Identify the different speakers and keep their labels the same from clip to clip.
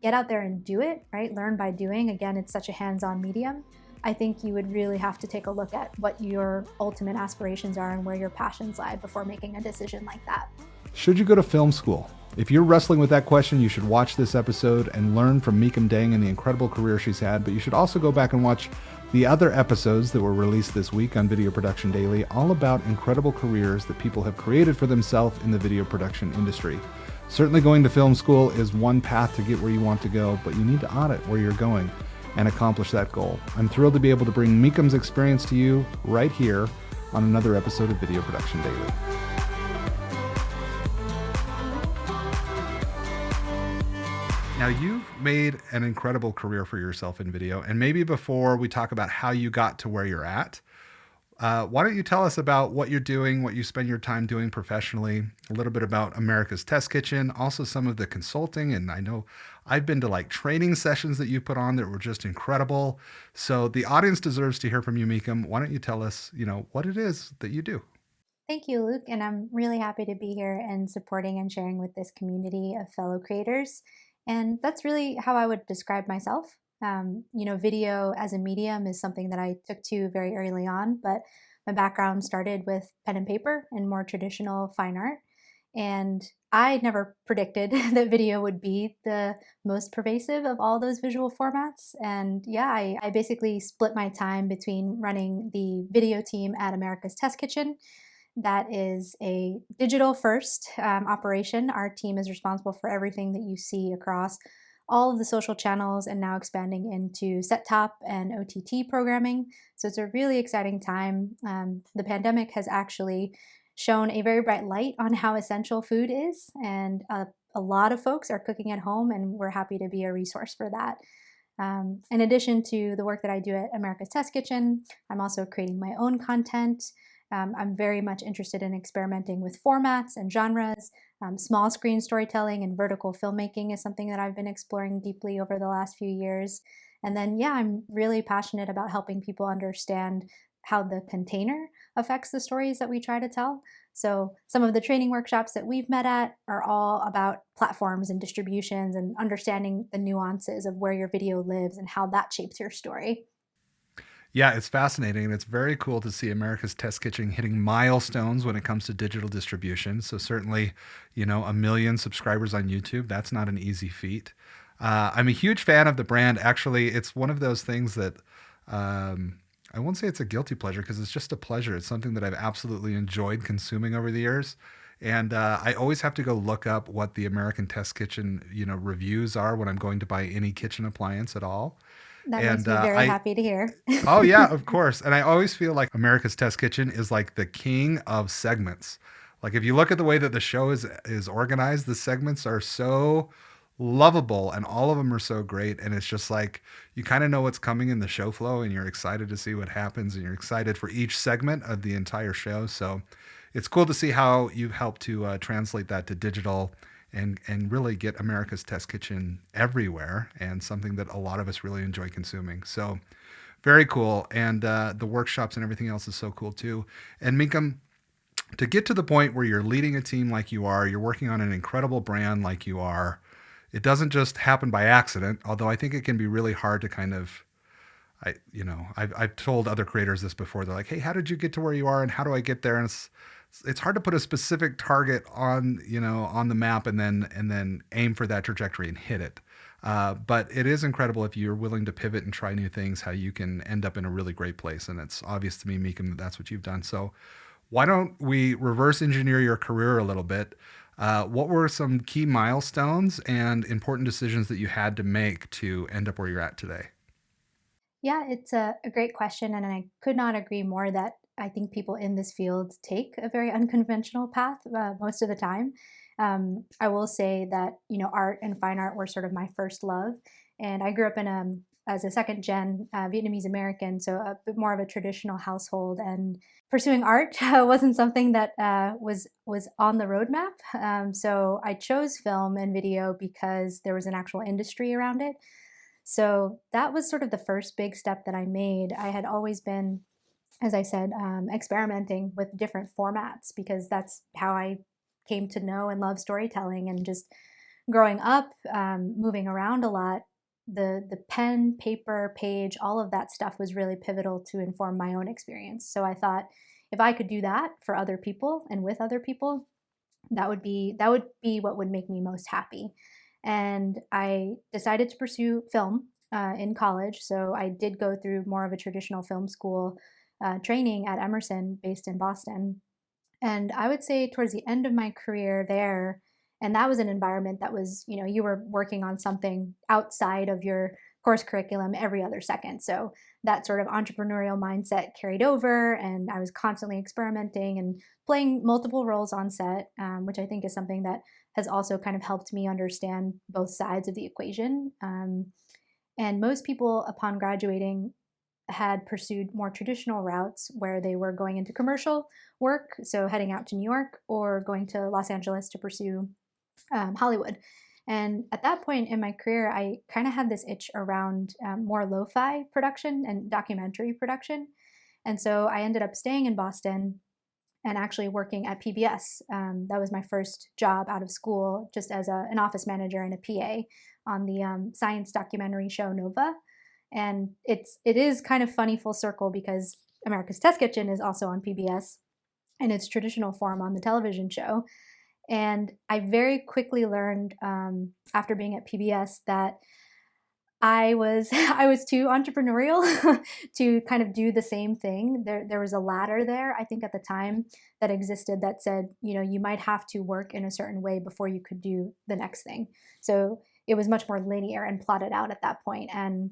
Speaker 1: get out there and do it, right? Learn by doing. Again, it's such a hands-on medium. I think you would really have to take a look at what your ultimate aspirations are and where your passions lie before making a decision like that.
Speaker 2: Should you go to film school? If you're wrestling with that question, you should watch this episode and learn from Mykim Dang and the incredible career she's had, but you should also go back and watch the other episodes that were released this week on Video Production Daily, all about incredible careers that people have created for themselves in the video production industry. Certainly going to film school is one path to get where you want to go, but you need to audit where you're going and accomplish that goal. I'm thrilled to be able to bring Mykim's experience to you right here on another episode of Video Production Daily. Now, you've made an incredible career for yourself in video, and maybe before we talk about how you got to where you're at, why don't you tell us about what you're doing, what you spend your time doing professionally, a little bit about America's Test Kitchen, also some of the consulting, and I know I've been to like training sessions that you put on that were just incredible. So the audience deserves to hear from you, Mykim. Why don't you tell us, what it is that you do?
Speaker 1: Thank you, Luke, and I'm really happy to be here and supporting and sharing with this community of fellow creators. And that's really how I would describe myself. Video as a medium is something that I took to very early on, but my background started with pen and paper and more traditional fine art. And I never predicted that video would be the most pervasive of all those visual formats. And yeah, I basically split my time between running the video team at America's Test Kitchen. That is a digital first operation. Our team is responsible for everything that you see across all of the social channels and now expanding into set-top and OTT programming. So it's a really exciting time. The pandemic has actually shown a very bright light on how essential food is, and a lot of folks are cooking at home, and we're happy to be a resource for that. In addition to the work that I do at America's Test Kitchen, I'm also creating my own content. I'm very much interested in experimenting with formats and genres. Small screen storytelling and vertical filmmaking is something that I've been exploring deeply over the last few years. And then, I'm really passionate about helping people understand how the container affects the stories that we try to tell. So some of the training workshops that we've met at are all about platforms and distributions and understanding the nuances of where your video lives and how that shapes your story.
Speaker 2: Yeah, it's fascinating, and it's very cool to see America's Test Kitchen hitting milestones when it comes to digital distribution. So certainly, 1 million subscribers on YouTube, that's not an easy feat. I'm a huge fan of the brand. Actually, it's one of those things that I won't say it's a guilty pleasure because it's just a pleasure. It's something that I've absolutely enjoyed consuming over the years. And I always have to go look up what the American Test Kitchen, reviews are when I'm going to buy any kitchen appliance at all.
Speaker 1: That
Speaker 2: And
Speaker 1: makes me very happy to hear.
Speaker 2: oh yeah, of course. And I always feel like America's Test Kitchen is like the king of segments. Like if you look at the way that the show is organized, the segments are so lovable and all of them are so great. And it's just like you kind of know what's coming in the show flow and you're excited to see what happens and you're excited for each segment of the entire show. So it's cool to see how you've helped to translate that to digital and really get America's Test Kitchen everywhere, and something that a lot of us really enjoy consuming. So very cool. And the workshops and everything else is so cool too. And Mykim, to get to the point where you're leading a team like you are, you're working on an incredible brand like you are, it doesn't just happen by accident, although I think it can be really hard to kind of, I've told other creators this before. They're like, hey, how did you get to where you are and how do I get there? And it's hard to put a specific target on the map and then aim for that trajectory and hit it. But it is incredible if you're willing to pivot and try new things, how you can end up in a really great place. And it's obvious to me, Mykim, that that's what you've done. So why don't we reverse engineer your career a little bit? What were some key milestones and important decisions that you had to make to end up where you're at today?
Speaker 1: Yeah, it's a great question, and I could not agree more that I think people in this field take a very unconventional path most of the time. I will say that art and fine art were sort of my first love, and I grew up in as a second gen Vietnamese American, so a bit more of a traditional household. And pursuing art wasn't something that was on the roadmap. So I chose film and video because there was an actual industry around it. So that was sort of the first big step that I made. I had always been, as I said, experimenting with different formats because that's how I came to know and love storytelling, and just growing up, moving around a lot, the pen, paper, page, all of that stuff was really pivotal to inform my own experience. So I thought if I could do that for other people and with other people, that would be what would make me most happy. And I decided to pursue film in college. So I did go through more of a traditional film school training at Emerson, based in Boston. And I would say towards the end of my career there, and that was an environment that was, you were working on something outside of your course curriculum every other second. So that sort of entrepreneurial mindset carried over, and I was constantly experimenting and playing multiple roles on set, which I think is something that has also kind of helped me understand both sides of the equation. And most people, upon graduating, had pursued more traditional routes where they were going into commercial work, so heading out to New York or going to Los Angeles to pursue Hollywood. And at that point in my career, I kind of had this itch around more lo fi production and documentary production. And so I ended up staying in Boston and actually working at PBS. That was my first job out of school, just as an office manager and a PA on the science documentary show Nova. And it is kind of funny full circle because America's Test Kitchen is also on PBS in its traditional form on the television show. And I very quickly learned after being at PBS that I was too entrepreneurial to kind of do the same thing. There was a ladder there, I think at the time, that existed that said, you might have to work in a certain way before you could do the next thing. So it was much more linear and plotted out at that point. And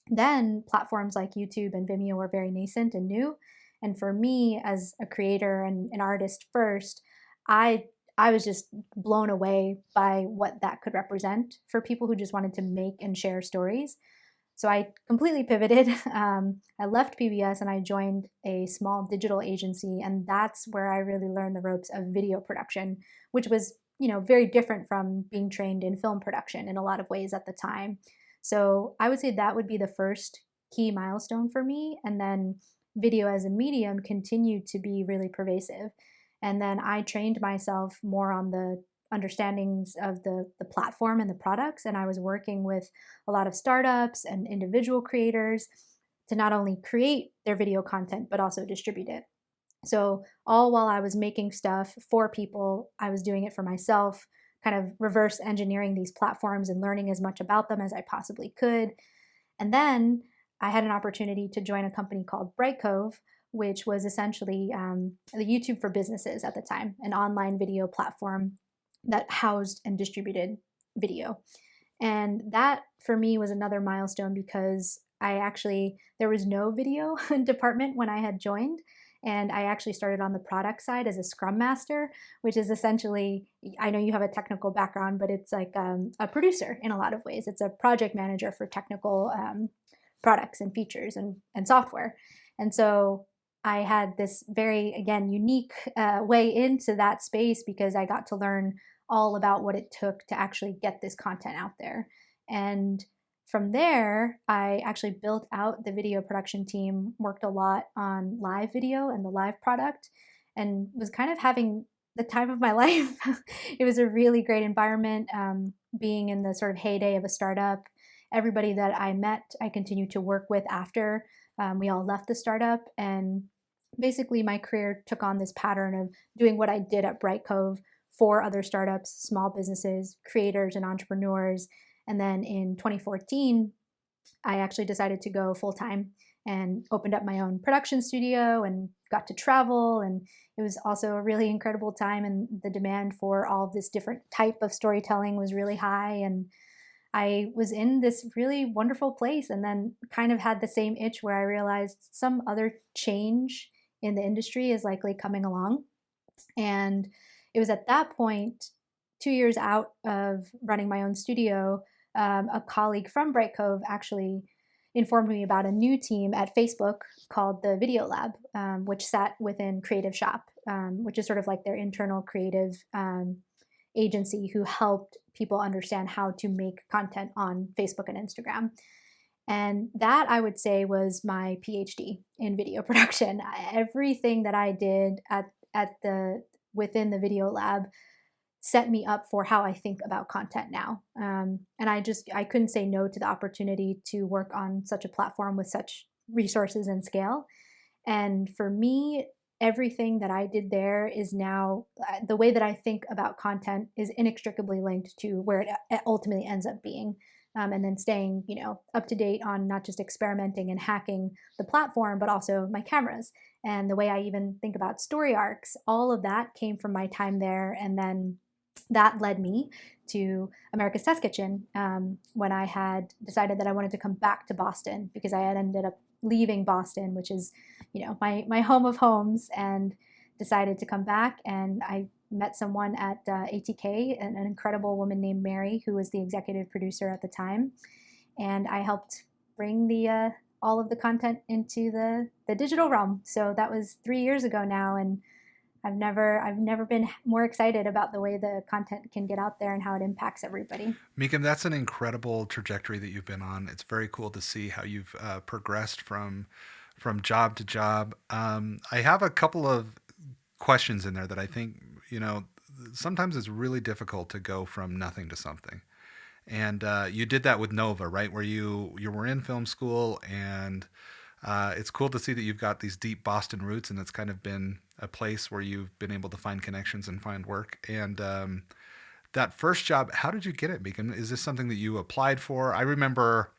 Speaker 1: then platforms like YouTube and Vimeo were very nascent and new. And for me, as a creator and an artist first, I I was just blown away by what that could represent for people who just wanted to make and share stories. So I completely pivoted. I left PBS and I joined a small digital agency, and that's where I really learned the ropes of video production, which was, very different from being trained in film production in a lot of ways at the time. So I would say that would be the first key milestone for me, and then video as a medium continued to be really pervasive. And then I trained myself more on the understandings of the platform and the products, and I was working with a lot of startups and individual creators to not only create their video content but also distribute it. So all while I was making stuff for people, I was doing it for myself, kind of reverse engineering these platforms and learning as much about them as I possibly could. And then I had an opportunity to join a company called Brightcove, which was essentially the YouTube for businesses at the time, an online video platform that housed and distributed video. And that for me was another milestone because there was no video department when I had joined. And I actually started on the product side as a scrum master, which is essentially, I know you have a technical background, but it's like a producer in a lot of ways. It's a project manager for technical products and features and software. And so I had this very, again, unique way into that space because I got to learn all about what it took to actually get this content out there. And from there, I actually built out the video production team, worked a lot on live video and the live product, and was kind of having the time of my life. It was a really great environment, being in the sort of heyday of a startup. Everybody that I met, I continued to work with after we all left the startup. And basically, my career took on this pattern of doing what I did at Bright Cove for other startups, small businesses, creators, and entrepreneurs. And then in 2014, I actually decided to go full time and opened up my own production studio and got to travel. And it was also a really incredible time. And the demand for all of this different type of storytelling was really high. And I was in this really wonderful place and then kind of had the same itch where I realized some other change in the industry is likely coming along. And it was at that point, 2 years out of running my own studio, a colleague from Bright Cove actually informed me about a new team at Facebook called the Video Lab, which sat within Creative Shop, which is sort of like their internal creative agency who helped people understand how to make content on Facebook and Instagram. And that, I would say, was my PhD in video production. Everything that I did at the within the Video Lab set me up for how I think about content now. And I couldn't say no to the opportunity to work on such a platform with such resources and scale. And for me, everything that I did there is now the way that I think about content is inextricably linked to where it ultimately ends up being. And then staying, up to date on not just experimenting and hacking the platform, but also my cameras and the way I even think about story arcs. All of that came from my time there, and then that led me to America's Test Kitchen when I had decided that I wanted to come back to Boston because I had ended up leaving Boston, which is, my home of homes, and decided to come back. And I met someone at ATK, an incredible woman named Mary, who was the executive producer at the time, and I helped bring the all of the content into the digital realm. So that was 3 years ago now, and I've never been more excited about the way the content can get out there and how it impacts everybody.
Speaker 2: Meekum, that's an incredible trajectory that you've been on. It's very cool to see how you've progressed from job to job. I have a couple of questions in there that I think sometimes it's really difficult to go from nothing to something. And you did that with Nova, right? Where you were in film school, and it's cool to see that you've got these deep Boston roots, and it's kind of been a place where you've been able to find connections and find work. And that first job, how did you get it, Beacon? Is this something that you applied for? I remember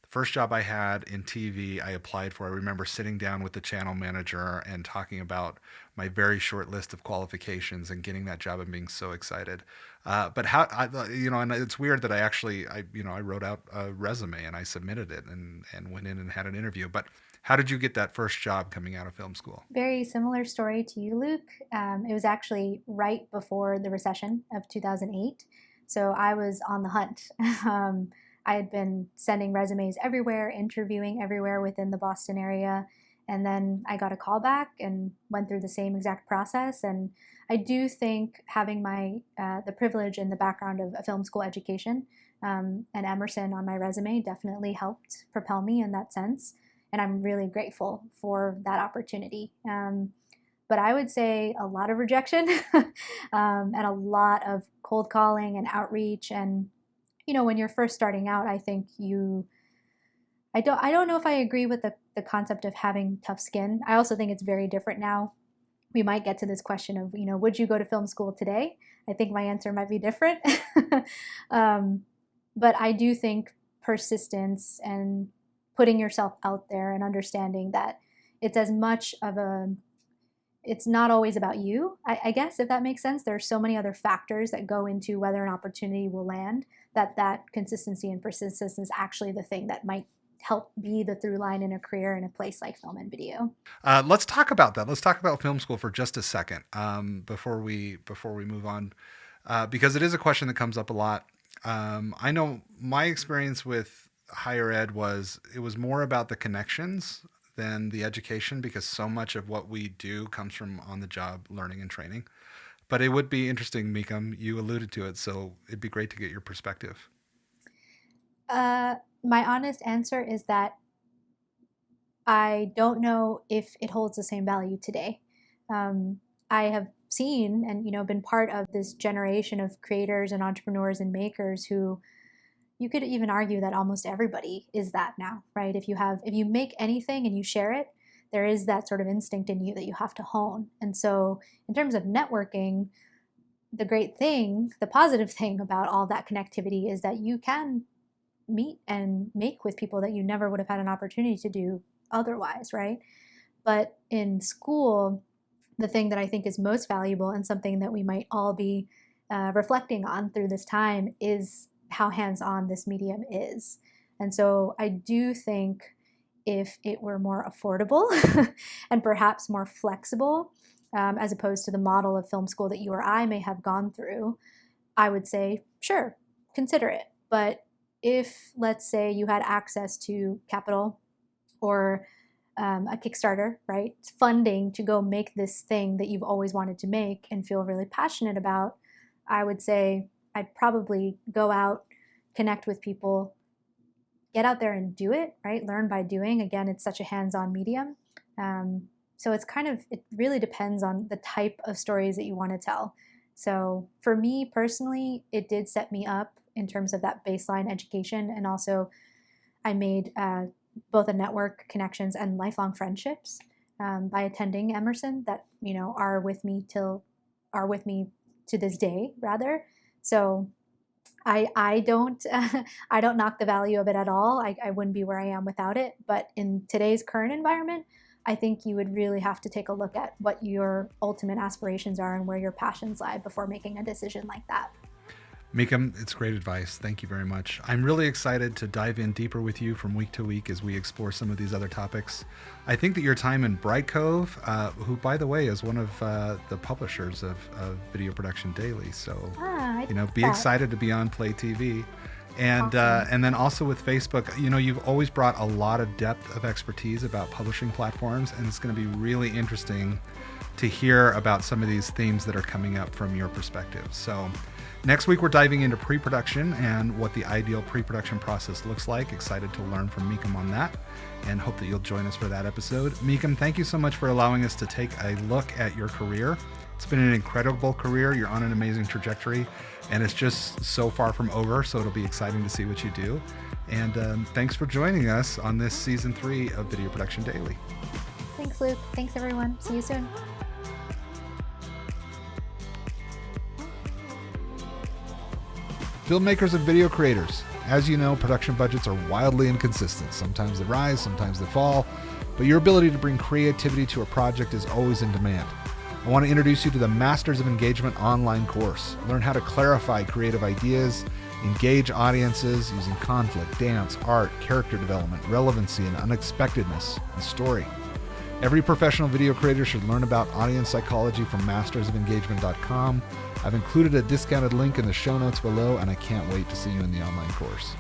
Speaker 2: the first job I had in TV, I applied for. I remember sitting down with the channel manager and talking about my very short list of qualifications and getting that job and being so excited. But and it's weird that I wrote out a resume and I submitted it and went in and had an interview. But how did you get that first job coming out of film school?
Speaker 1: Very similar story to you, Luke. It was actually right before the recession of 2008. So I was on the hunt. I had been sending resumes everywhere, interviewing everywhere within the Boston area. And then I got a call back and went through the same exact process. And I do think having the privilege and the background of a film school education and Emerson on my resume definitely helped propel me in that sense. And I'm really grateful for that opportunity. But I would say a lot of rejection and a lot of cold calling and outreach. And when you're first starting out, I think I don't know if I agree with the concept of having tough skin. I also think it's very different now. We might get to this question of, would you go to film school today? I think my answer might be different. But I do think persistence and putting yourself out there and understanding that it's as much of it's not always about you, I guess, if that makes sense. There are so many other factors that go into whether an opportunity will land, that consistency and persistence is actually the thing that might help be the through line in a career in a place like film and video.
Speaker 2: Let's talk about that. Let's talk about film school for just a second before we move on, because it is a question that comes up a lot. I know my experience with higher ed it was more about the connections than the education, because so much of what we do comes from on the job learning and training. But it would be interesting, Meekum, you alluded to it, so it'd be great to get your perspective.
Speaker 1: My honest answer is that I don't know if it holds the same value today. I have seen and been part of this generation of creators and entrepreneurs and makers who you could even argue that almost everybody is that now, right? If you make anything and you share it, there is that sort of instinct in you that you have to hone. And so in terms of networking, the positive thing about all that connectivity is that you can meet and make with people that you never would have had an opportunity to do otherwise, right? But in school, the thing that I think is most valuable and something that we might all be reflecting on through this time is how hands-on this medium is. And so I do think if it were more affordable and perhaps more flexible, as opposed to the model of film school that you or I may have gone through, I would say, sure, consider it. But if, let's say, you had access to capital or a Kickstarter, right? Funding to go make this thing that you've always wanted to make and feel really passionate about, I would say I'd probably go out, connect with people, get out there and do it, right? Learn by doing. Again, it's such a hands-on medium. So it really depends on the type of stories that you want to tell. So for me personally, it did set me up in terms of that baseline education. And also, I made both a network connections and lifelong friendships by attending Emerson that, are with me to this day, rather. So I don't I don't knock the value of it at all. I wouldn't be where I am without it. But in today's current environment, I think you would really have to take a look at what your ultimate aspirations are and where your passions lie before making a decision like that.
Speaker 2: Mykim, it's great advice. Thank you very much. I'm really excited to dive in deeper with you from week to week as we explore some of these other topics. I think that your time in Bright Cove, who, by the way, is one of the publishers of Video Production Daily, so
Speaker 1: I
Speaker 2: be
Speaker 1: that.
Speaker 2: excited to be on Play TV. And
Speaker 1: Awesome.
Speaker 2: and then also with Facebook, you've always brought a lot of depth of expertise about publishing platforms, and it's going to be really interesting to hear about some of these themes that are coming up from your perspective. So next week, we're diving into pre-production and what the ideal pre-production process looks like. Excited to learn from Mykim on that, and hope that you'll join us for that episode. Mykim, thank you so much for allowing us to take a look at your career. It's been an incredible career. You're on an amazing trajectory, and it's just so far from over, so it'll be exciting to see what you do. And thanks for joining us on this season 3 of Video Production Daily.
Speaker 1: Thanks, Luke. Thanks, everyone. See you soon.
Speaker 2: Filmmakers and video creators. As you know, production budgets are wildly inconsistent. Sometimes they rise, sometimes they fall, but your ability to bring creativity to a project is always in demand. I want to introduce you to the Masters of Engagement online course. Learn how to clarify creative ideas, engage audiences using conflict, dance, art, character development, relevancy, and unexpectedness in story. Every professional video creator should learn about audience psychology from mastersofengagement.com. I've included a discounted link in the show notes below, and I can't wait to see you in the online course.